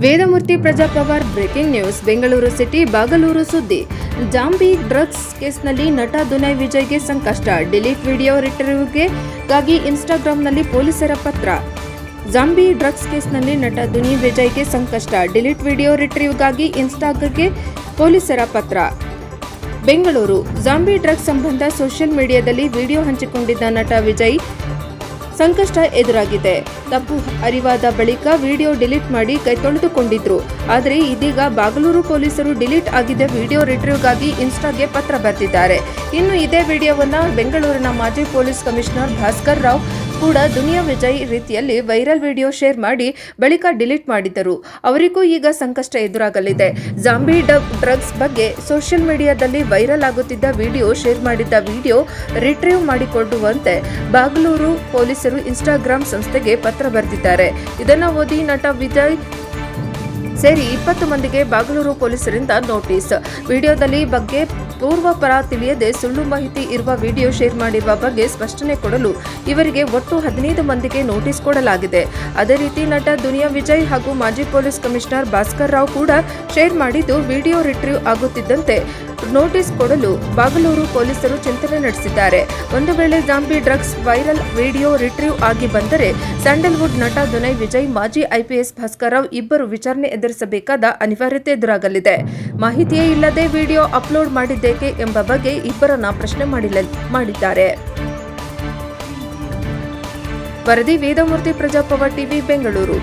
Vedamurthy Prajapower breaking news. Bengaluru city Bagalur ಸುದ್ದಿ. Zombie drugs ಕೇಸ್ನಲ್ಲಿ ನಟ ದುನೈ ವಿಜಯ್ಗೆ ಸಂಕಷ್ಟ. ಡಿಲೀಟ್ ವಿಡಿಯೋ ರಿಟ್ರೀವ್ಗಾಗಿ ಇನ್ಸ್ಟಾಗ್ರಾಂನಲ್ಲಿ ಪೊಲೀಸರ ಪತ್ರ. ಜಾಂಬಿ ಡ್ರಗ್ಸ್ ಕೇಸ್ನಲ್ಲಿ ನಟ ದುನೈ ವಿಜಯ್ಗೆ ಸಂಕಷ್ಟ. ಡಿಲೀಟ್ ವಿಡಿಯೋ ರಿಟ್ರೀವ್ಗಾಗಿ ಇನ್ಸ್ಟಾಗೆ ಪೊಲೀಸರ ಪತ್ರ. ಬೆಂಗಳೂರು. ಜಾಂಬಿ ಡ್ರಗ್ಸ್ ಸಂಬಂಧ ಸೋಷಿಯಲ್ ಮೀಡಿಯಾದಲ್ಲಿ ವಿಡಿಯೋ ಹಂಚಿಕೊಂಡಿದ್ದ ನಟ ವಿಜಯ್ ಸಂಕಷ್ಟ ಎದುರಾಗಿದೆ. ತಪ್ಪು ಅರಿವಾದ ಬಳಿಕ ವಿಡಿಯೋ ಡಿಲೀಟ್ ಮಾಡಿ ಕೈತೊಳೆದುಕೊಂಡಿದ್ರು. ಆದರೆ ಇದೀಗ ಬಾಗಲೂರು ಪೊಲೀಸರು ಡಿಲೀಟ್ ಆಗಿದ್ದ ವಿಡಿಯೋ ರಿಟ್ರೀವ್ಗಾಗಿ ಇನ್ಸ್ಟಾಗೆ ಪತ್ರ ಬರೆದಿದ್ದಾರೆ. ಇನ್ನು ಇದೇ ವಿಡಿಯೋವನ್ನು ಬೆಂಗಳೂರಿನ ಮಾಜಿ ಪೊಲೀಸ್ ಕಮಿಷನರ್ ಭಾಸ್ಕರ್ ರಾವ್ ಕೂಡ ದುನಿಯಾ ವಿಜಯ್ ರೀತಿಯಲ್ಲಿ ವೈರಲ್ ವಿಡಿಯೋ ಶೇರ್ ಮಾಡಿ ಬಳಿಕ ಡಿಲೀಟ್ ಮಾಡಿದ್ದರು. ಅವರಿಗೂ ಈಗ ಸಂಕಷ್ಟ ಎದುರಾಗಲಿದೆ. ಜಾಂಬಿ ಡ್ರಗ್ಸ್ ಬಗ್ಗೆ ಸೋಷಿಯಲ್ ಮೀಡಿಯಾದಲ್ಲಿ ವೈರಲ್ ಆಗುತ್ತಿದ್ದ ವಿಡಿಯೋ ಶೇರ್ ಮಾಡಿದ್ದ ವಿಡಿಯೋ ರಿಟ್ರೀವ್ ಮಾಡಿಕೊಳ್ಳುವಂತೆ ಬಾಗಲೂರು ಪೊಲೀಸರು ಇನ್ಸ್ಟಾಗ್ರಾಂ ಸಂಸ್ಥೆಗೆ ಪತ್ರ ಬರೆದಿದ್ದಾರೆ. ಇದನ್ನು ಓದಿ ನಟ ವಿಜಯ್ ಸೇರಿ 20 ಮಂದಿಗೆ ಬಾಗಲೂರು ಪೊಲೀಸರಿಂದ ನೋಟಿಸ್. ವಿಡಿಯೋದಲ್ಲಿ ಬಗ್ಗೆ ಪೂರ್ವಾಪರ ತಿಳಿಯದೆ ಸುಳ್ಳು ಮಾಹಿತಿ ಇರುವ ವಿಡಿಯೋ ಶೇರ್ ಮಾಡಿರುವ ಬಗ್ಗೆ ಸ್ಪಷ್ಟನೆ ಕೊಡಲು ಇವರಿಗೆ ಒಟ್ಟು 15 ಮಂದಿಗೆ ನೋಟಿಸ್ ಕೊಡಲಾಗಿದೆ. ಅದೇ ರೀತಿ ನಟ ದುನಿಯಾ ವಿಜಯ್ ಹಾಗೂ ಮಾಜಿ ಪೊಲೀಸ್ ಕಮಿಷನರ್ ಭಾಸ್ಕರ್ ರಾವ್ ಕೂಡ ಶೇರ್ ಮಾಡಿದ್ದು ವಿಡಿಯೋ ರಿಟ್ರೀವ್ ಆಗುತ್ತಿದ್ದಂತೆ ನೋಟಿಸ್ ಕೊಡಲು ಬಾಗಲೂರು ಪೊಲೀಸರು ಚಿಂತನೆ ನಡೆಸಿದ್ದಾರೆ. ಒಂದು ವೇಳೆ zombie drugs viral video retrieve ಆಗಿ ಬಂದರೆ ಸ್ಯಾಂಡಲ್ವುಡ್ ನಟ ದುನೈ ವಿಜಯ್, ಮಾಜಿ ಐಪಿಎಸ್ ಭಾಸ್ಕರ್ ರಾವ್ ಇಬ್ಬರು ವಿಚಾರಣೆ ಎದುರಿಸಬೇಕಾದ ಅನಿವಾರ್ಯತೆ ಎದುರಾಗಲಿದೆ. ಮಾಹಿತಿಯೇ ಇಲ್ಲದೆ ವಿಡಿಯೋ ಅಪ್ಲೋಡ್ ಮಾಡಿದ್ದೇಕೆ ಎಂಬ ಬಗ್ಗೆ ಇಬ್ಬರನ್ನ ಪ್ರಶ್ನೆ ಮಾಡಿದ್ದಾರೆ. ವರದಿ ವೇದಮೂರ್ತಿ ಪ್ರಜಾಪವರ್ ಟಿವಿ ಬೆಂಗಳೂರು.